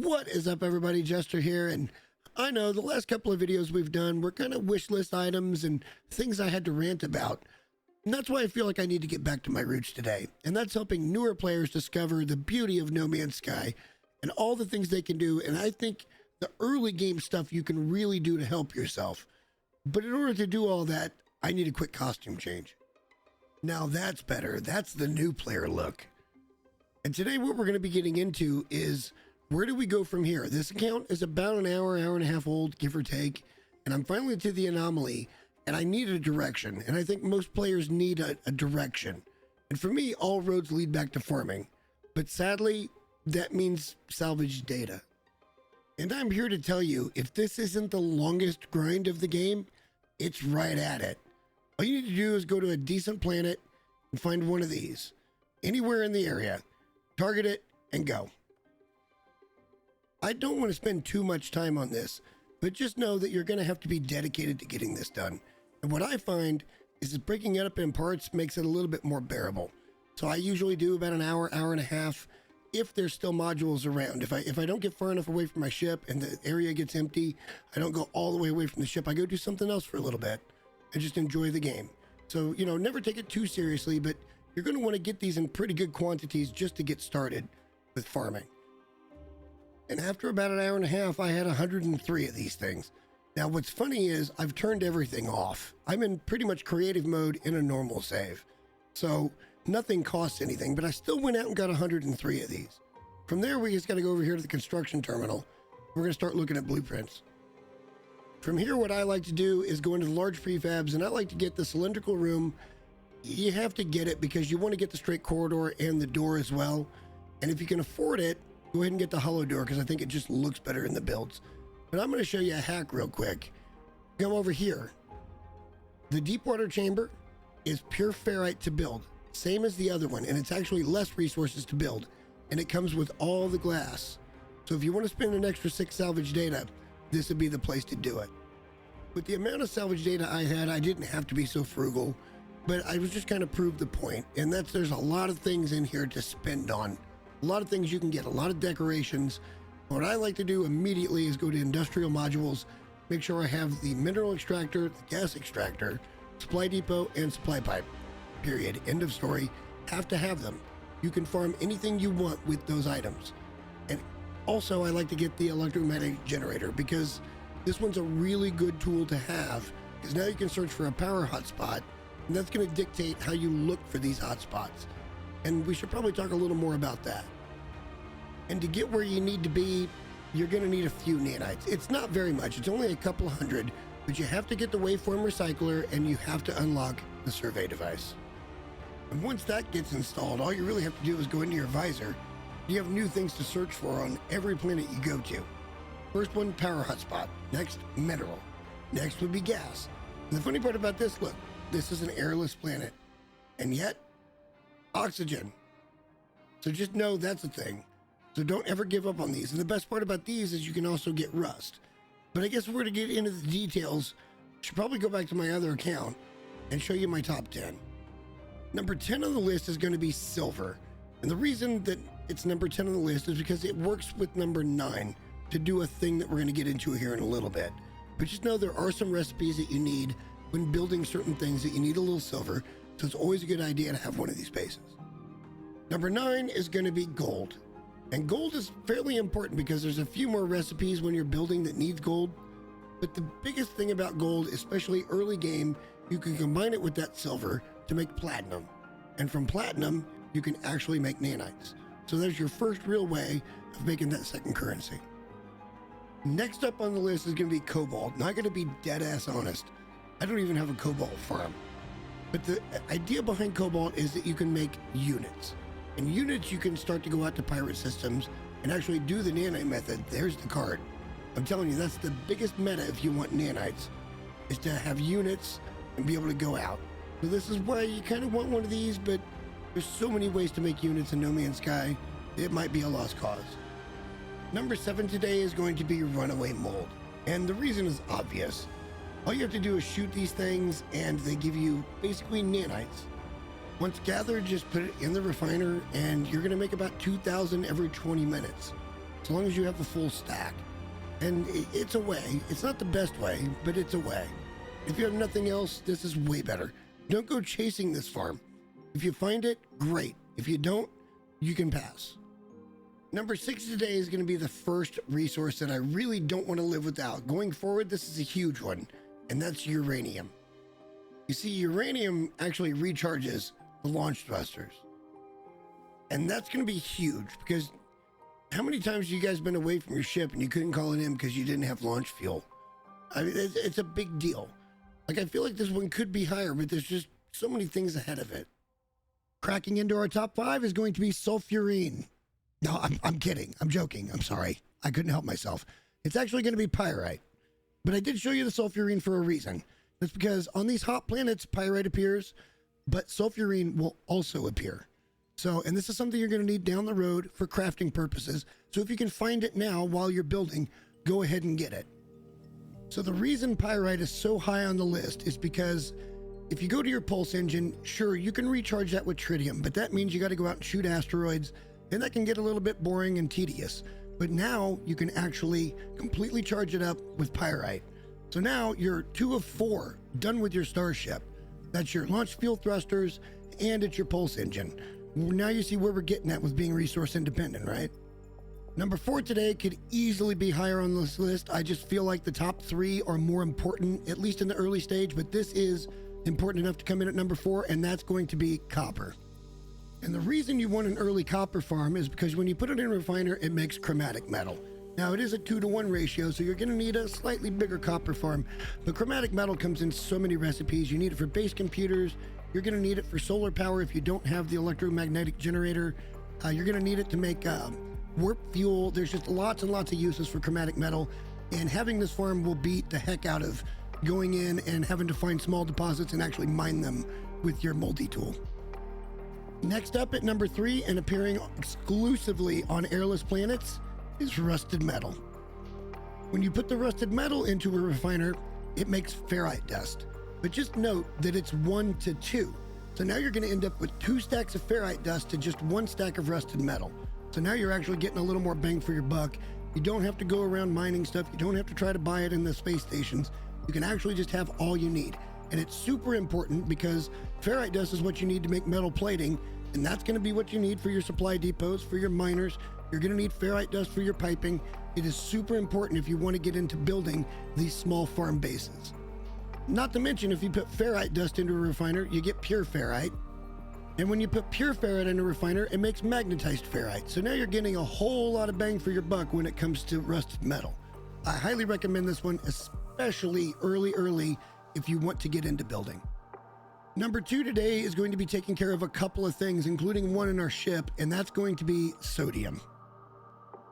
What is up, everybody? Jester here, and I know the last couple of videos we've done were kind of wish list items and things I had to rant about. And that's why I feel like I need to get back to my roots today, and that's helping newer players discover the beauty of No Man's Sky and all the things they can do, and I think the early game stuff you can really do to help yourself. But in order to do all that, I need a quick costume change. Now that's better. That's the new player look. And today what we're going to be getting into is, where do we go from here? This account is about an hour and a half old, give or take, and I'm finally to the anomaly, and I need a direction, and I think most players need a direction. And for me, all roads lead back to farming, but sadly, that means salvage data. And I'm here to tell you, if this isn't the longest grind of the game, it's right at it. All you need to do is go to a decent planet and find one of these, anywhere in the area, target it, and go. I don't want to spend too much time on this, but just know that you're going to have to be dedicated to getting this done. And what I find is that breaking it up in parts makes it a little bit more bearable. So I usually do about an hour and a half if there's still modules around. If I don't get far enough away from my ship and the area gets empty, I don't go all the way away from the ship. I go do something else for a little bit and just enjoy the game. So, you know, never take it too seriously, but you're going to want to get these in pretty good quantities just to get started with farming. And after about an hour and a half, I had 103 of these things. Now, what's funny is I've turned everything off. I'm in pretty much creative mode in a normal save. So nothing costs anything, but I still went out and got 103 of these. From there, we just got to go over here to the construction terminal. We're going to start looking at blueprints. From here, what I like to do is go into the large prefabs, and I like to get the cylindrical room. You have to get it because you want to get the straight corridor and the door as well. And if you can afford it, go ahead and get the hollow door because I think it just looks better in the builds. But I'm going to show you a hack real quick. Come over here. The deep water chamber is pure ferrite to build, same as the other one, and it's actually less resources to build, and it comes with all the glass. So if you want to spend an extra 6 salvage data, this would be the place to do it. With the amount of salvage data I had, I didn't have to be so frugal, but I was just kind of proved the point, and that's there's a lot of things in here to spend on. A lot of things you can get, a lot of decorations. What I like to do immediately is go to industrial modules, make sure I have the mineral extractor, the gas extractor, supply depot, and supply pipe. Period. End of story. Have to have them. You can farm anything you want with those items. And also I like to get the electromagnetic generator because this one's a really good tool to have, because now you can search for a power hotspot, and that's going to dictate how you look for these hotspots. And we should probably talk a little more about that. And to get where you need to be, you're going to need a few nanites. It's not very much. It's only a couple hundred, but you have to get the waveform recycler and you have to unlock the survey device. And once that gets installed, all you really have to do is go into your visor. You have new things to search for on every planet you go to. First one, power hotspot. Next, mineral. Next would be gas. And the funny part about this, look, this is an airless planet. And yet, oxygen. So just know that's a thing. So don't ever give up on these. And the best part about these is you can also get rust. But I guess if we're to get into the details, I should probably go back to my other account and show you my top 10. Number 10 on the list is going to be silver. And the reason that it's number 10 on the list is because it works with number 9 to do a thing that we're going to get into here in a little bit. But just know there are some recipes that you need when building certain things that you need a little silver. So it's always a good idea to have one of these bases. Number 9 is going to be gold. And gold is fairly important because there's a few more recipes when you're building that needs gold. But the biggest thing about gold, especially early game, you can combine it with that silver to make platinum. And from platinum, you can actually make nanites. So there's your first real way of making that second currency. Next up on the list is going to be cobalt. Not going to be dead ass honest. I don't even have a cobalt farm. But the idea behind cobalt is that you can make units. In units, you can start to go out to pirate systems and actually do the nanite method. There's the card. I'm telling you, that's the biggest meta if you want nanites, is to have units and be able to go out. So this is why you kind of want one of these, but there's so many ways to make units in No Man's Sky, it might be a lost cause. Number 7 today is going to be runaway mold. And the reason is obvious. All you have to do is shoot these things and they give you basically nanites. Once gathered, just put it in the refiner and you're going to make about 2,000 every 20 minutes. as long as you have a full stack. And it's a way. It's not the best way, but it's a way. If you have nothing else, this is way better. Don't go chasing this farm. If you find it, great. If you don't, you can pass. Number 6 today is going to be the first resource that I really don't want to live without. Going forward, this is a huge one, and that's uranium. You see, uranium actually recharges the launch thrusters. And that's going to be huge, because how many times have you guys been away from your ship and you couldn't call it in because you didn't have launch fuel? I mean, it's a big deal. Like, I feel like this one could be higher, but there's just so many things ahead of it. Cracking into our top 5 is going to be sulfurine. No, I'm kidding. I'm joking. I'm sorry. I couldn't help myself. It's actually going to be pyrite. But I did show you the sulfurine for a reason. That's because on these hot planets, pyrite appears, but sulfurine will also appear. So, and this is something you're going to need down the road for crafting purposes. So if you can find it now while you're building, go ahead and get it. So the reason pyrite is so high on the list is because if you go to your pulse engine, sure, you can recharge that with tritium, but that means you got to go out and shoot asteroids, and that can get a little bit boring and tedious. But now you can actually completely charge it up with pyrite. So now you're 2 of 4 done with your starship. That's your launch fuel thrusters, and it's your pulse engine. Now you see where we're getting at with being resource independent, right? Number 4 today could easily be higher on this list. I just feel like the top 3 are more important, at least in the early stage, but this is important enough to come in at number 4, and that's going to be copper. And the reason you want an early copper farm is because when you put it in a refiner, it makes chromatic metal. Now, it is a 2-to-1 ratio, so you're going to need a slightly bigger copper farm, but chromatic metal comes in so many recipes. You need it for base computers. You're going to need it for solar power if you don't have the electromagnetic generator. You're going to need it to make warp fuel. There's just lots and lots of uses for chromatic metal, and having this farm will beat the heck out of going in and having to find small deposits and actually mine them with your multi-tool. Next up at number 3 and appearing exclusively on airless planets is rusted metal. When you put the rusted metal into a refiner, it makes ferrite dust. But just note that it's 1 to 2. So now you're going to end up with 2 stacks of ferrite dust to just 1 stack of rusted metal. So now you're actually getting a little more bang for your buck. You don't have to go around mining stuff. You don't have to try to buy it in the space stations. You can actually just have all you need. And it's super important because ferrite dust is what you need to make metal plating, and that's going to be what you need for your supply depots, for your miners. You're going to need ferrite dust for your piping. It is super important if you want to get into building these small farm bases. Not to mention, if you put ferrite dust into a refiner, you get pure ferrite. And when you put pure ferrite in a refiner, it makes magnetized ferrite. So now you're getting a whole lot of bang for your buck when it comes to rusted metal. I highly recommend this one, especially early if you want to get into building. Number 2 today is going to be taking care of a couple of things, including one in our ship, and that's going to be sodium.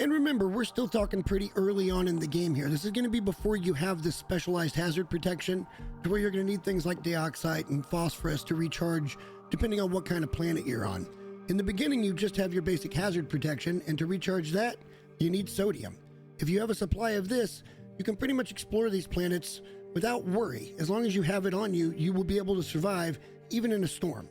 And remember, we're still talking pretty early on in the game here. This is going to be before you have this specialized hazard protection, to where you're going to need things like dioxide and phosphorus to recharge, depending on what kind of planet you're on. In the beginning, you just have your basic hazard protection, and to recharge that, you need sodium. If you have a supply of this, you can pretty much explore these planets without worry. As long as you have it on you, you will be able to survive even in a storm.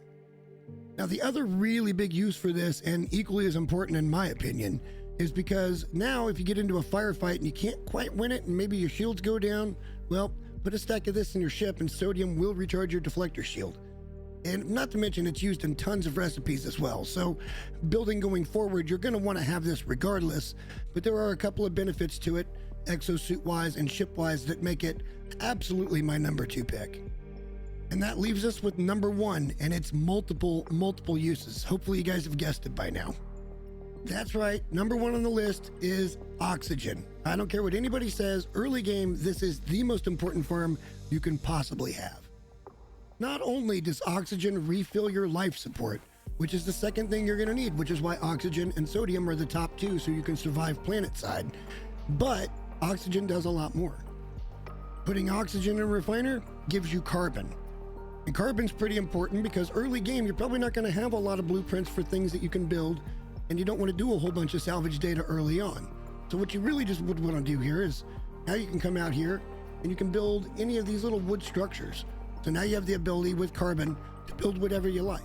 Now, the other really big use for this, and equally as important in my opinion, is because now if you get into a firefight and you can't quite win it and maybe your shields go down, well, put a stack of this in your ship and sodium will recharge your deflector shield. And not to mention, it's used in tons of recipes as well. So building going forward, you're going to want to have this regardless, but there are a couple of benefits to it, exosuit wise and ship wise, that make it absolutely my number 2 pick. And that leaves us with number 1, and it's multiple uses. Hopefully you guys have guessed it by now. That's right, number 1 on the list is oxygen. I don't care what anybody says, early game, this is the most important farm you can possibly have. Not only does oxygen refill your life support, which is the second thing you're going to need, which is why oxygen and sodium are the top 2 so you can survive planet side, but oxygen does a lot more. Putting oxygen in a refiner gives you carbon. And carbon's pretty important because early game, you're probably not going to have a lot of blueprints for things that you can build, and you don't want to do a whole bunch of salvage data early on. So what you really just would want to do here is, now you can come out here and you can build any of these little wood structures. So now you have the ability with carbon to build whatever you like.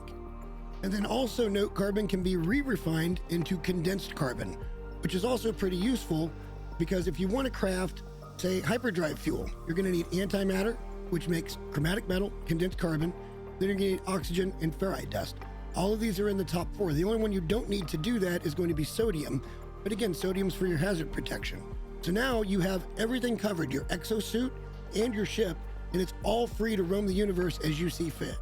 And then also note, carbon can be re-refined into condensed carbon. which is also pretty useful because if you want to craft, say, hyperdrive fuel, you're going to need antimatter, which makes chromatic metal, condensed carbon. Then you're going to need oxygen and ferrite dust. All of these are in the top 4. The only one you don't need to do that is going to be sodium. But again, sodium's for your hazard protection. So now you have everything covered, your exosuit and your ship, and it's all free to roam the universe as you see fit.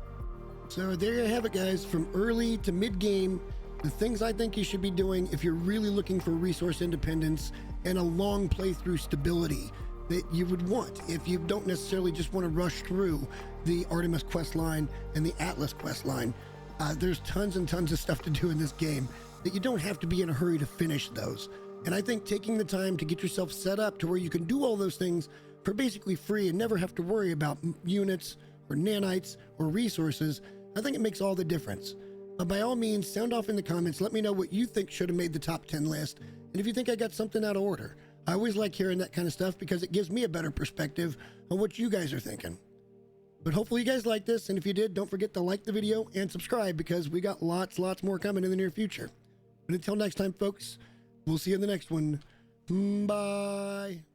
So there you have it, guys. From early to mid-game, the things I think you should be doing if you're really looking for resource independence and a long playthrough stability that you would want if you don't necessarily just want to rush through the Artemis quest line and the Atlas quest line. There's tons and tons of stuff to do in this game that you don't have to be in a hurry to finish those. And I think taking the time to get yourself set up to where you can do all those things for basically free and never have to worry about units or nanites or resources, I think it makes all the difference. By all means, sound off in the comments. Let me know what you think should have made the top 10 list. And if you think I got something out of order. I always like hearing that kind of stuff because it gives me a better perspective on what you guys are thinking. But hopefully you guys like this, and if you did, don't forget to like the video and subscribe because we got lots more coming in the near future. But until next time, folks, we'll see you in the next one. Bye.